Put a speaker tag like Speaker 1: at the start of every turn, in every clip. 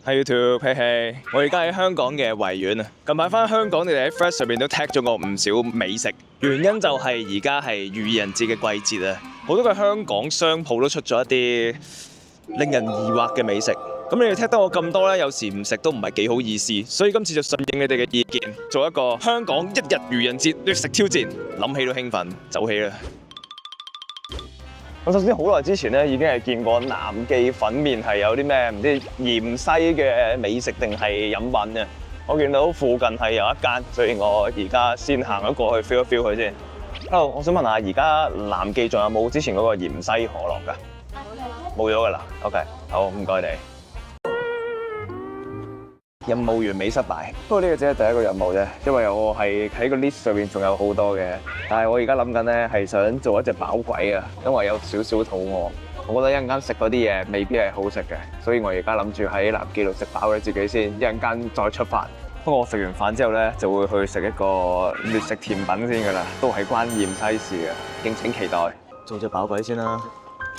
Speaker 1: Hi YouTube，嘿嘿，我而家喺香港嘅維園啊。近排翻香港，你哋喺 Threads 上面都 tag 咗我唔少美食，原因就係而家係愚人節嘅季節啊，好多嘅香港商鋪都出咗一啲令人疑惑嘅美食。咁你哋 tag 得我咁多呢，有時唔食都唔係幾好意思，所以今次就順應你哋嘅意見，做一個香港一日愚人節掠食挑戰，諗起都興奮，走起啦！我首先好耐之前咧已經係見過南記粉麵係有啲咩唔知芫茜嘅美食定係飲品嘅。我見到附近係有一間，所以我而家先行咗過去 feel 一 feel 佢先。Hello， 我想問下，而家南記仲有冇之前嗰個芫茜可樂㗎？冇咗㗎啦。OK， 好，唔該你。任務完美失敗，不過呢個只係第一個任務啫，因為我係喺個 list 上面仲有好多嘅，但係我而家諗緊咧係想做一隻飽鬼啊，因為有少少肚餓，我覺得一陣間食嗰啲嘢未必係好食嘅，所以我而家諗住喺南記度食飽咗自己先，一陣間再出發。不過我食完飯之後咧就會去食一個劣食甜品先㗎啦，都係關芫茜事嘅，敬請期待。做隻飽鬼先啦，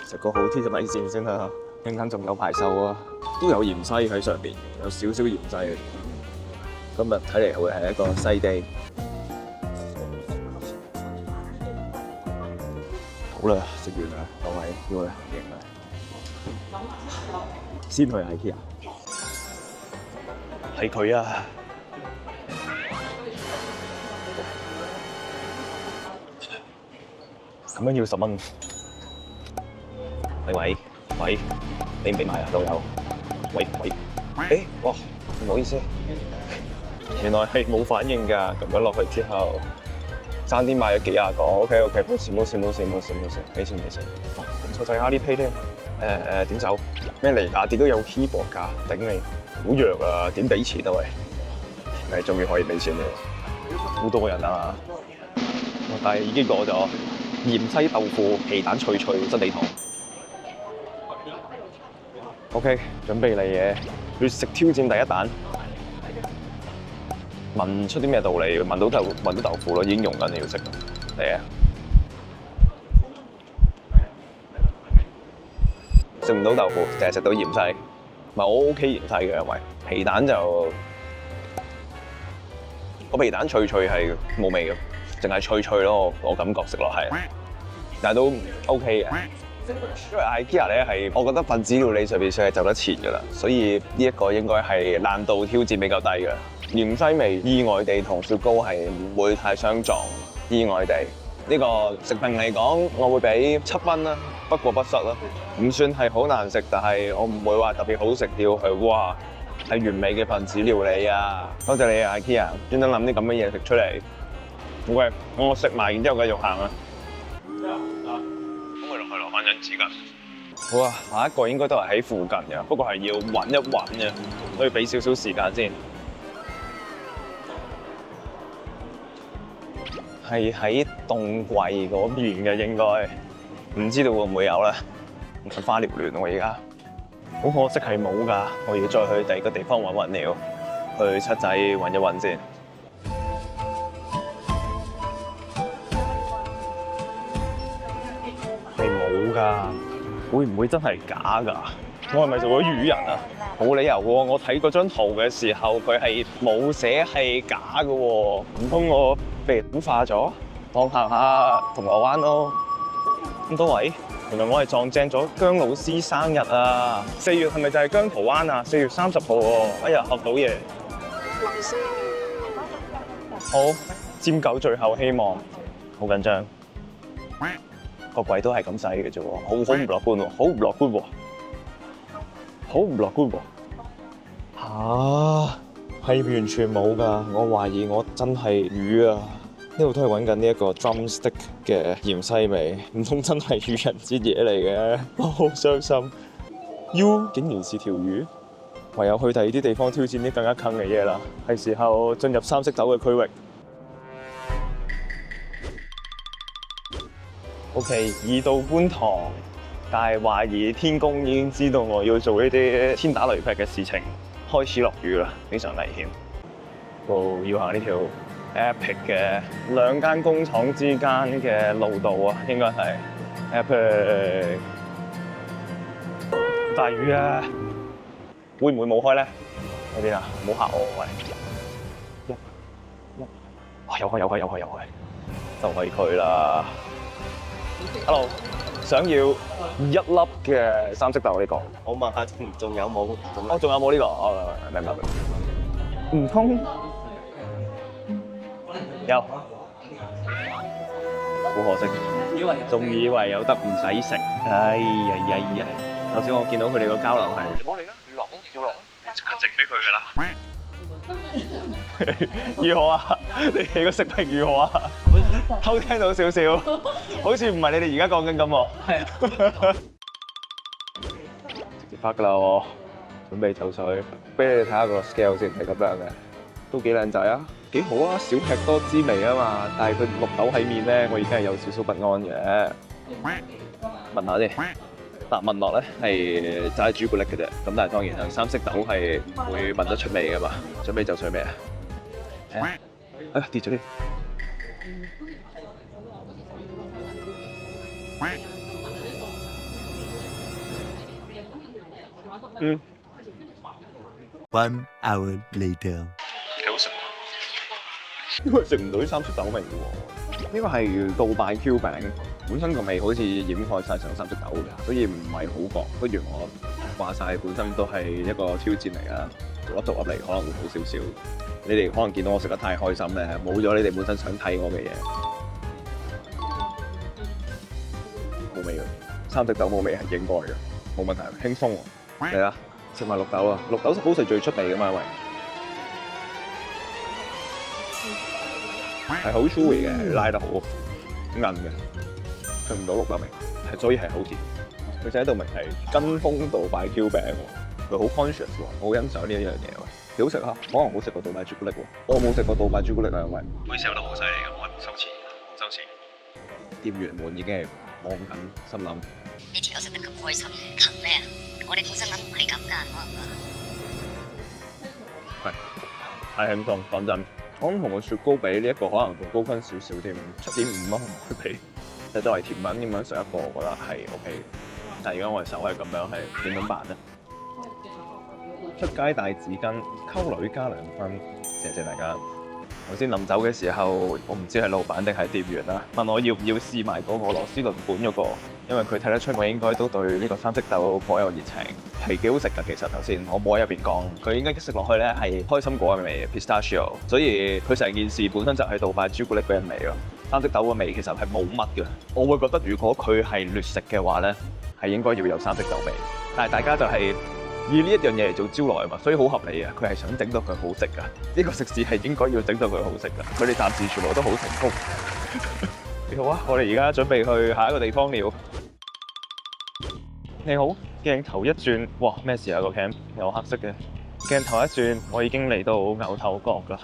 Speaker 1: 食個好啲嘅米線先啦。一陣間仲有排瘦啊，都有芫茜喺上邊，有少少芫茜嘅。今日睇嚟會係一個西地。好啦，食完啦，各位要去行刑啦。先去 IKEA。係佢啊！咁樣要10蚊。喂。喂，俾唔俾買啊？都有。喂，哇，唔好意思，原來係冇反應㗎。撳咗落去之後，爭啲買咗幾廿個。OK，冇事，俾錢。錯掣Alipay添。點走？咩嚟㗎？跌都有 keyboard 㗎，頂你！好弱啊，點俾錢啊喂？終於可以俾錢你。好多人啊！但係已經過咗芫茜豆腐皮蛋脆真地糖。OK， 準備嚟嘢，劣食挑戰第一彈。聞出啲咩道理？聞到豆腐咯，已經溶緊，你要食嚟啊！食唔到豆腐，淨係食到芫茜。唔係我 OK 芫茜嘅，因為皮蛋就個皮蛋脆係冇味嘅，淨係脆咯。我感覺食落係，但係都 OK 嘅。因為 IKEA 咧係，我覺得分子料理上面算係走得前㗎啦，所以呢一個應該係難度挑戰比較低嘅。芫茜味意外地同雪糕係唔會太相撞，意外地呢個食評嚟講，我會俾7分啦，不過不失啦，唔算係好難食，但係我唔會話特別好食到係哇係完美嘅分子料理啊！多謝你 IKEA， 專登諗啲咁嘅嘢食出嚟。OK，我食埋然之後繼續行啊！落翻張紙巾。好啊，下一個應該都係喺附近嘅，不過係要揾一揾嘅，所以俾少少時間先。係喺凍櫃嗰邊嘅應該，唔知道會唔會有咧？花撩亂我而家，好可惜係冇㗎，我要再去第二個地方揾料，去七仔揾一揾先。會唔會真係假㗎？我係咪做咗魚人啊？冇理由喎！我睇嗰張圖嘅時候，佢係冇寫係假嘅喎。唔通我被污化咗？當行下銅鑼灣咯。咁多位，原來我係撞正咗姜老師生日啊！4月係咪就係姜濤灣啊？4月30號喎！哎呀，學到嘢。好，占9最後希望。好緊張。個櫃都係咁使嘅啫喎，好唔樂觀喎，好唔樂觀喎，好唔樂觀喎。係完全冇㗎，我懷疑我真係魚啊！呢度都係揾緊呢一個 drumstick 嘅芫茜味，唔通真係愚人節嘢嚟嘅？我好傷心。U 竟然是條魚，唯有去第二啲地方挑戰啲更加坑嘅嘢啦。係時候進入三色豆嘅區域。OK， 已到觀塘，但係懷疑天公已經知道我要做呢啲天打雷劈嘅事情，開始落雨啦，非常危險。要行呢條 epic 嘅2間工廠之間嘅路道啊，應該係 epic。大雨啊！會唔會冇開咧？喺邊啊？唔好嚇我喂！有開，就係佢啦。Hello， 想要1粒嘅三色豆呢個。
Speaker 2: 我問下仲有冇？
Speaker 1: 哦，仲有冇呢個？哦，明白。唔通有？好可惜，仲以為有得唔使食。哎呀！頭先我見到佢哋個交流係，我嚟啦，要落，即刻整俾佢㗎啦。如何啊？你哋個食評如何啊？偷聽到少少，好似唔係你哋而家講緊咁喎。係啊。直接拍㗎啦喎，準備就緒，俾你哋睇下個 scale 先，係咁樣嘅，都幾靚仔啊，幾好啊，少吃多滋味啊嘛。但係佢綠豆喺面咧，我已經係有少少不安嘅。聞下先。嗱，聞落咧係就係朱古力嘅啫，咁但係當然三色豆係會聞得出味噶嘛。準備就緒未啊？哎呀，跌咗啲。
Speaker 2: 1 hour later，
Speaker 1: 幾好食喎，因為食唔到啲三色豆味喎。呢個係杜拜 Q 餅，本身個味好似掩蓋晒成三色豆嘅，所以唔係好覺。不如我話晒，本身都係一個挑戰嚟㗎，逐粒嚟可能會好少少。你哋可能見到我食得太開心咧，冇咗你哋本身想睇我嘅嘢。冇味㗎，三色豆冇味係應該嘅，冇問題，輕鬆喎。嚟啦，食埋綠豆啊！綠豆好似最出味㗎嘛，因為係好 chewy 嘅，拉得好韌嘅，食唔到綠豆味，係所以係好甜。佢寫喺度明係跟風杜拜 Q 餅喎，佢好 conscious 喎，我好欣賞呢一樣嘢喎，幾好食啊！可能好食過杜拜朱古力喎，我冇食過杜拜朱古力啊，因為會 sell 得好犀利嘅，我係唔收錢，收錢。店員們已經係望緊，心諗
Speaker 3: 你條友食得咁開心，憑咩啊？我哋本身諗唔係咁㗎，可能
Speaker 1: 係輕鬆，講真。我諗同個雪糕比呢一個可能仲高分少少添，7.5咯，佢比。即係作為甜品咁樣食一個，我覺得係 OK。但係而家我哋手係咁樣，係點樣辦咧？出街帶紙巾，溝女加2分，謝謝大家。頭先臨走嘅時候，我唔知係老闆定係店員啦，問我要唔要試埋嗰個螺絲輪管嗰個，因為佢睇得出我應該都對呢個三色豆頗有熱情，係幾好食㗎。其實頭先我冇喺入邊講，佢應該食落去咧係開心果嘅味 ，pistachio， 所以佢成件事本身就係杜拜朱古力嗰陣味咯。三色豆嘅味其實係冇乜嘅，我會覺得如果佢係劣食嘅話咧，係應該要有三色豆味，但係大家就係以呢一樣嘢嚟做招來啊嘛，所以好合理啊！佢係想整到佢好食噶，呢個食肆係應該要整到佢好食噶。佢哋暫時全部都好成功。你好啊，我哋而家準備去下一個地方了。你好，鏡頭一轉，哇咩事啊個 cam 有黑色嘅鏡頭一轉，我已經嚟到牛頭角啦，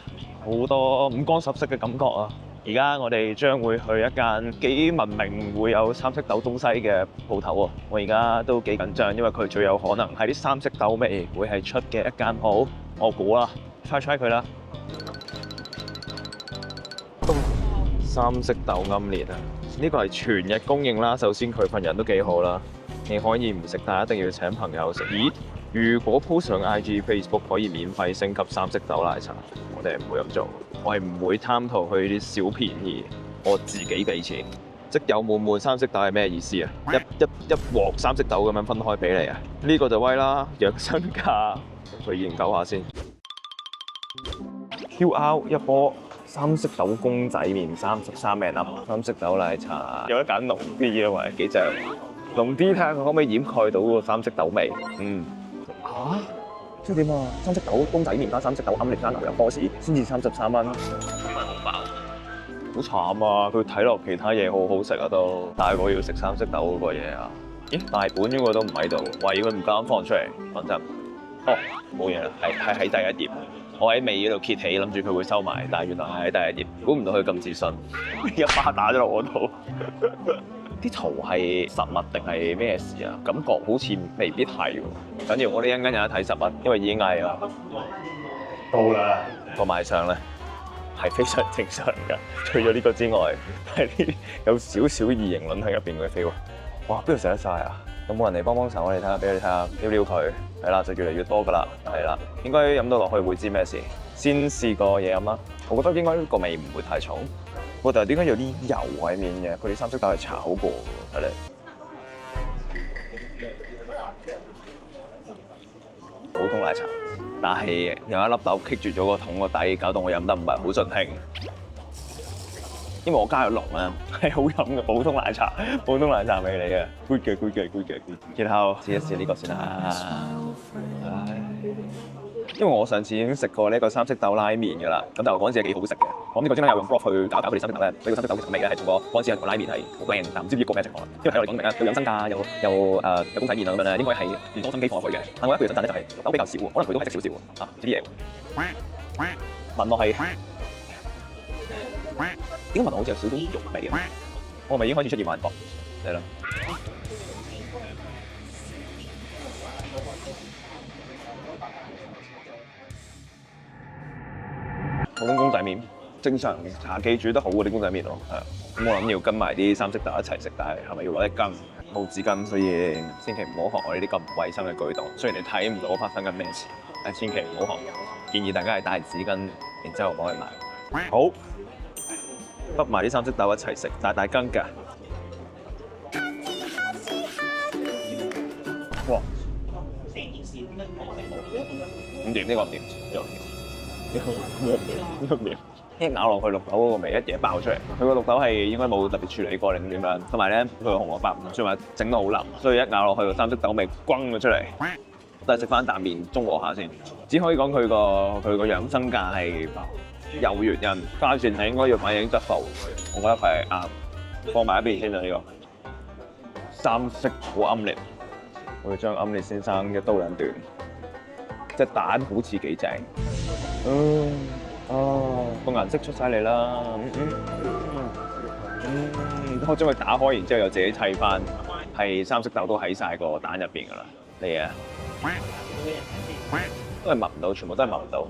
Speaker 1: 好多五光十色嘅感覺啊！而家我哋將會去一間幾聞名會有三色豆東西嘅鋪頭喎，我而家都幾緊張，因為佢最有可能係啲三色豆味會係出嘅一間鋪，我估啦 ，try 佢啦。三色豆奄列啊！呢個係全日供應啦，首先佢份人都幾好啦，你可以唔食，但一定要請朋友食。咦？如果 po 上 IG、Facebook 可以免費升級三色豆奶茶，我哋係唔會咁做。我係唔會貪圖佢啲小便宜，我自己俾錢。即有滿滿三色豆係咩意思啊？一鑊三色豆咁樣分開俾你啊？呢個就威啦，養生價，去研究下先。QR 一波三色豆公仔麵33名粒，三色豆奶茶有得揀濃啲啊，喂幾正？濃啲睇下佢可唔可以掩蓋到個三色豆味？即係點啊？三色豆公仔麵加三色豆奄列加牛油波士，先至33蚊，咁咪好飽。好慘啊！佢睇落其他嘢好好食啊都，但係我要食三色豆嗰個嘢啊！咦，大本嗰個都唔喺度，喂佢唔夠膽放出嚟，講真。哦，冇嘢啦，係喺第一頁。我喺尾嗰度揭起，諗住佢會收埋，但係原來係喺第一頁。估唔到佢咁自信，一巴打咗落我度。啲圖係實物定係咩事啊？感覺好似未必係喎。緊要我哋一陣間有得睇實物，因為已經嗌啦。到啦，個賣相咧係非常正常㗎。除咗呢個之外，係啲有少少異形卵喺入邊嘅 feel。哇！邊度食得晒啊？有冇人嚟幫手？我哋睇下，俾你睇下，撩撩佢。係啦，就越嚟越多㗎啦。係啦，應該飲到落去會知咩事。先試個嘢飲啦。我覺得應該個味唔會太重。但係點解有啲油喺面嘅？佢哋三色豆係炒過㗎，睇嚟。普通奶茶，但係有一粒豆棘住咗個桶個底，搞到我飲得唔係好盡興。因為我加咗濃啊，係好飲嘅普通奶茶，普通奶茶味嚟嘅 ，good 嘅 good 嘅 good 嘅。然後試一試呢個先啦。因為我上次已經食過呢個三色豆拉麵㗎啦，咁但係嗰陣時係幾好食嘅。咁呢個專登有用 broth 去搞佢哋三色豆咧，呢個三色豆嘅味咧係同個嗰陣時係同拉麵係好靚，但唔知呢個咩情況。因為喺我哋講明啦，有養生價，有公仔麵啊咁樣咧，應該係唔多心機放落去嘅。但我覺得佢嘅特質咧就係豆比較少喎，可能佢都係食少少喎。呢啲嘢聞落係點解聞落好似有少少肉味嘅？我係咪已經開始出現幻覺？係啦。普通公仔麵，正常茶記煮得好嗰啲公仔麵咯，係。咁我諗要跟埋啲三色豆一齊食，但係咪要攞一羹冇紙巾，所以千祈唔好學我呢啲咁唔衞生嘅舉動。雖然你睇唔到發生緊咩事，但千祈唔好學。建議大家係帶紙巾，然之後攞去買。好，揼埋啲三色豆一齊食，大羹㗎。哇！唔掂，呢個唔掂，一咬落去綠豆嗰個味一嘢爆出嚟，佢個綠豆係應該冇特別處理過定點樣，同埋咧佢個紅蘿蔔唔算話整得好腍，所以一咬落去個三色豆味轟咗出嚟。都係食翻啖麵中和下先，只可以講佢個養生價係有原因，價錢係應該要反映質素，我覺得佢係啱。放埋一邊先啦呢個三色豆奄列，我會將奄列先生一刀兩斷。隻蛋好似幾正，個顏色出晒嚟啦，我將佢打開，然之後又自己砌翻，係三色豆都喺晒個蛋入邊噶啦，嚟啊，都係聞唔到，全部都係聞唔到。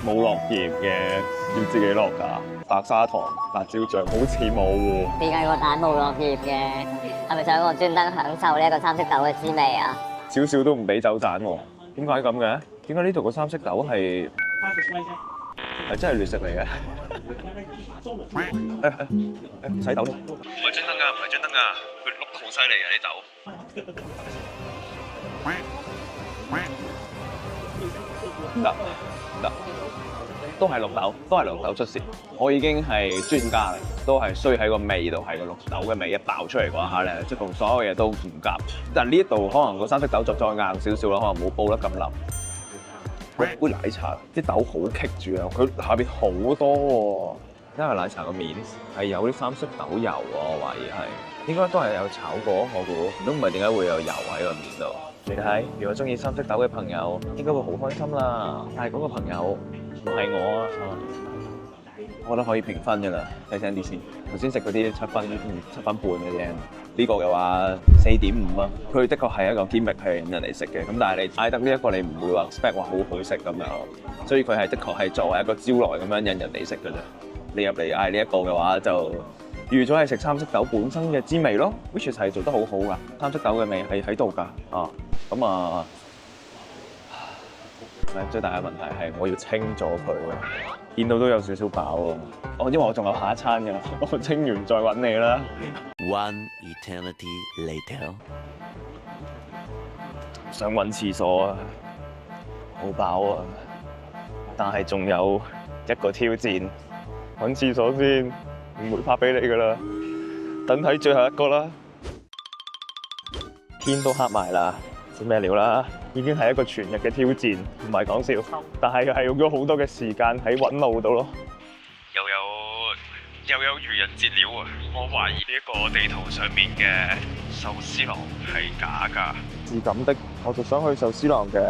Speaker 1: 冇落鹽嘅，要自己落㗎。白砂糖、辣椒醬好似冇喎。
Speaker 3: 點解個蛋冇落鹽嘅？係咪想我專登享受呢一個三色豆嘅滋味啊？
Speaker 1: 少少都唔俾走盞喎，點解咁嘅？點解呢度個三色豆係真係劣食嚟嘅？洗豆咯！唔係專登㗎，唔係專登㗎，佢碌得好犀利嘅啲豆。得。都係綠豆，都係綠豆出事。我已經係專家啦，都係衰喺個味道，係個綠豆嘅味一爆出嚟嗰一下咧，即係同所有嘢都唔夾。但係呢一度可能個三色豆再硬少少啦，可能冇煲得咁腍。杯奶茶啲豆好棘住啊，佢下邊好多喎。因為奶茶個面係有啲三色豆油喎，我懷疑係應該都係有炒過，我估。都唔係點解會有油喺個面度？你睇，如果中意三色豆嘅朋友應該會好開心啦。但係嗰個朋友唔係我啊，我覺得可以評分㗎啦。睇聲啲先，頭先食嗰啲7分半嘅啫。呢個嘅話4.5啊。佢的確係一個堅力係引人嚟食嘅。咁但係你嗌得呢一個，你唔會話 expect 話好好食咁樣。所以佢係的確係作為一個招來咁樣引人嚟食㗎啫。你入嚟嗌呢一個嘅話就預咗係食三色豆本身嘅滋味咯 ，which 係做得好好㗎。三色豆嘅味係喺度㗎啊。咁啊，最大嘅問題係我要清咗佢，見到都有少少飽喎。因為我仲有下一餐㗎，我清完再揾你啦。
Speaker 2: One eternity later，
Speaker 1: 想揾廁所啊，好飽啊，但係仲有一個挑戰，揾廁所先，唔會拍俾你㗎啦。等睇最後一個啦，天都黑埋啦。知咩料啦？已經係一個全日嘅挑戰，唔係講笑。但係係用咗好多嘅時間喺揾路度咯。又有愚人節料啊！我懷疑呢一個地圖上面嘅壽司郎係假㗎。是咁的，我就想去壽司郎嘅，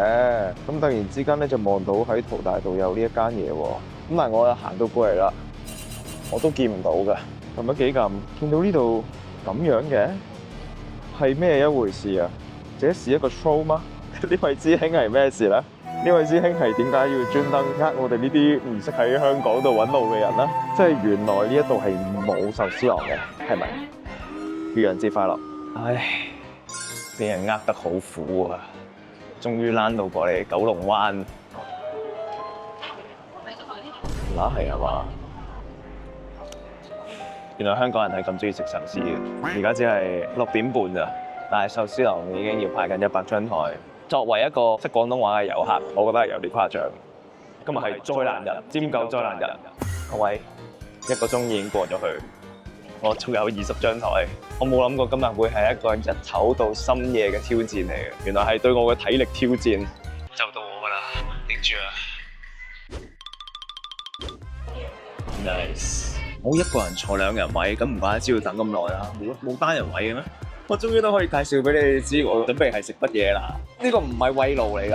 Speaker 1: 咁突然之間咧就望到喺淘大道有呢一間嘢喎。咁但係我又行到過嚟啦，我都見唔到㗎。咁乜幾咁？見到呢度咁樣嘅，係咩一回事啊？這是一個 troll 嗎？呢位師兄係咩事咧？
Speaker 4: 呢位師兄係點解要專登呃我哋呢啲唔識喺香港度揾路嘅人咧？即係原來呢一度係冇壽司郎嘅，係咪？愚人節快樂！
Speaker 1: 唉，俾人呃得好苦啊！終於躝到過嚟九龍灣，嗱係啊嘛？原來香港人係咁中意食壽司嘅。而家只係6點半咋，但係壽司郎已經要排緊100張台。作為一個識廣東話嘅遊客，我覺得係有啲誇張。今日係災難日，尖狗災難日。各位，1個鐘已經過咗去，我仲有20張台。我冇諗過今日會係一個日頭到深夜嘅挑戰嚟嘅，原來係對我嘅體力挑戰。就到我㗎啦，頂住啊 ！Nice， 我一個人坐2人位，咁唔怪得知要等咁耐啦。冇單人位嘅咩？我終於都可以介紹俾你哋知，我準備係食乜嘢啦！呢個唔係慰勞嚟㗎，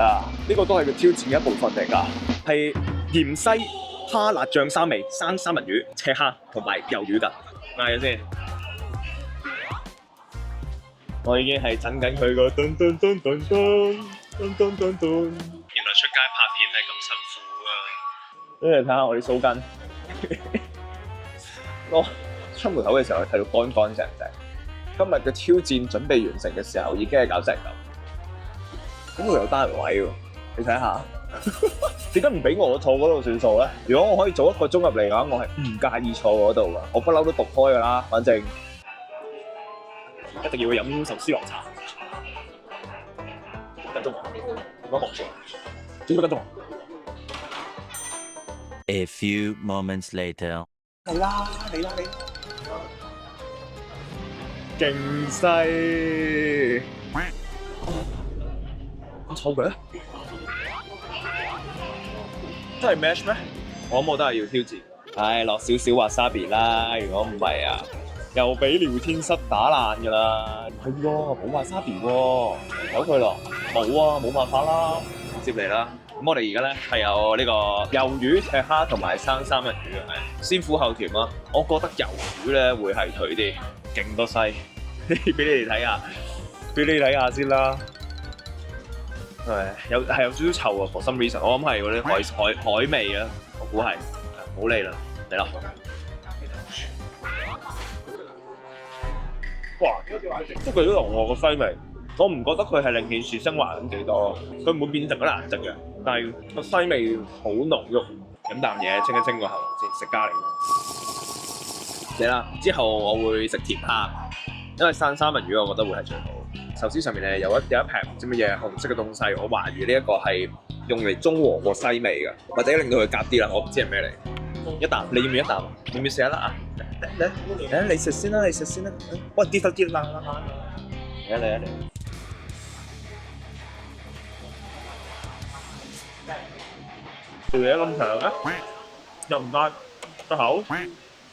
Speaker 1: 呢個都係個挑戰嘅一部分嚟㗎，係芫茜蝦辣醬3味、生三文魚、赤蝦同埋魷魚㗎。嗌咗先，我已經係等緊佢個噔噔噔噔噔噔噔噔噔。原來出街拍片係咁辛苦㗎！你嚟睇下我啲鬚根，我出門口嘅時候睇到乾乾淨淨。今日嘅挑戰準備完成嘅時候，已經係搞成咁。咁會有單人位喎，你睇下。點解唔俾我坐嗰度算數咧？如果我可以早1個鐘入嚟嘅話，我係唔介意坐嗰度㗎。我不嬲都讀開㗎啦，反正一定要飲壽司郎茶。1個鐘，點解冇錯？幾多個鐘
Speaker 2: A few moments later.
Speaker 1: 嚟啦！勁細，咁臭嘅？真係 match 咩？我諗我都係要挑戰。唉，落少少 wasabi 啦，如果唔係啊，又俾聊天室打爛㗎啦。係喎，冇 wasabi 喎，由佢咯。冇啊，冇辦法啦，直接嚟啦。咁我哋而家咧係有呢個魷魚、赤蝦同埋生三文魚嘅，先苦後甜啦。我覺得魷魚咧會係佢啲勁多西，俾你哋睇下，俾你睇下先啦。有少少臭啊 ，for some reason， 我諗係嗰啲海味啊，我估係。唔好理啦，嚟啦！哇，即係佢都濃喎個西味，我唔覺得佢係令件事升華緊幾多，佢唔會變成好難食嘅，但係個西味好濃郁。飲啖嘢清一清個喉先，食咖喱。嚟啦！之後我會食甜蝦，因為生三文魚我覺得會係最好。壽司上面咧有一片唔知乜嘢紅色嘅東西，我懷疑呢一個係用嚟中和個西味嘅，或者令到佢夾啲啦，我唔知係咩嚟。一啖，你要唔要一啖？要唔要食一粒啊？嚟，你食先啦，你食先啦。喂，跌啦！嚟啊！條嘢咁長啊，入唔得口。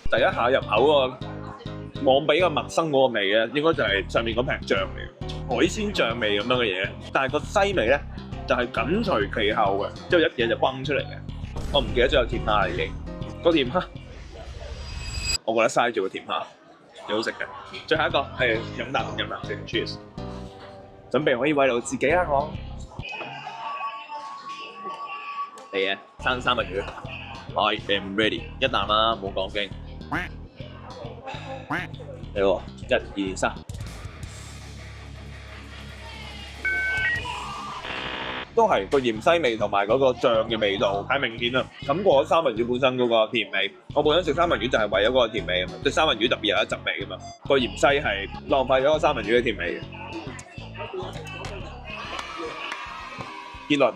Speaker 1: 第一下入口個望比較陌生嗰個味咧，應該就係上面嗰瓶醬嚟，海鮮醬味咁樣嘅嘢。但係個西味咧就係緊隨其後嘅，之後一嘢就崩出嚟嘅。我唔記得咗有甜蝦啦已經。個甜蝦，我覺得嘥咗個甜蝦，幾好食嘅。最後一個係飲啖先 ，cheers！ 準備可以慰勞自己啦，我嚟啊，生三文魚 ，I am ready， 一啖啦，唔好講經。嚟喎，1、2、3。都係個芫茜味同埋嗰個醬嘅味道太明顯啦，冚過咗三文魚本身嗰個甜味。我本身食三文魚就係為咗嗰個甜味啊嘛，即係三文魚特別有一陣味噶嘛。個芫茜係浪費咗個三文魚嘅甜味嘅。結論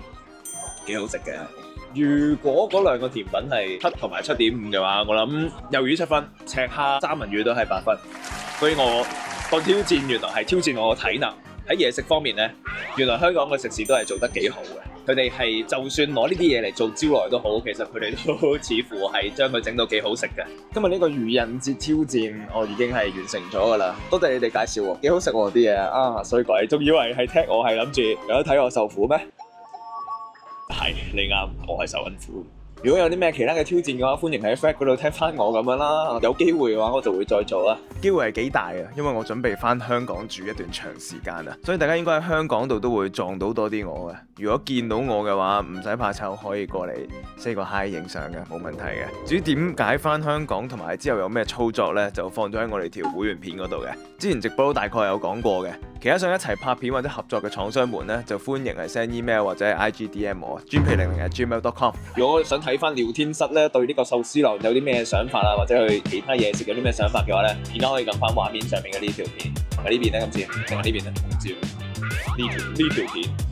Speaker 1: 幾好食嘅。如果嗰兩個甜品係7同埋7.5嘅話，我諗魷魚7分，赤蝦三文魚都係8分。所以我個挑戰原來係挑戰我個體能。喺嘢食方面咧，原來香港嘅食肆都係做得幾好嘅。佢哋係就算攞呢啲嘢嚟做招來都好，其實佢哋都似乎係將佢整到幾好食嘅。今日呢個愚人節挑戰我已經係完成咗㗎啦，多謝你哋介紹喎，幾好食喎啲嘢啊！衰鬼，仲以為係踢我係諗住有得睇我受苦咩？係你啱，我係受緊苦。
Speaker 5: 如果有啲咩其他嘅挑戰嘅話，歡迎喺 Thread 嗰度踢翻我咁樣啦。有機會嘅話，我就會再做啦。
Speaker 4: 機會係幾大啊？因為我準備翻香港住一段長時間啊，所以大家應該喺香港度都會撞到多啲我嘅。如果見到我嘅話，唔使怕醜，可以過嚟 say 個 hi 影相嘅，冇問題嘅。至於點解翻香港同埋之後有咩操作呢，就放咗喺我哋條會員片嗰度嘅。之前直播都大概有講過嘅。其他想一齊拍片或者合作嘅廠商們呢，就歡迎嚟 send email 或者 IG DM 我，junpei00@gmail.com。
Speaker 5: 如果想睇翻聊天室咧，對呢個壽司郎有啲咩想法啊，或者去其他嘢食有啲咩想法嘅話咧，而家可以撳翻畫面上面嘅呢條片，喺呢邊咧今次，定係呢邊咧？唔知喎。呢條片。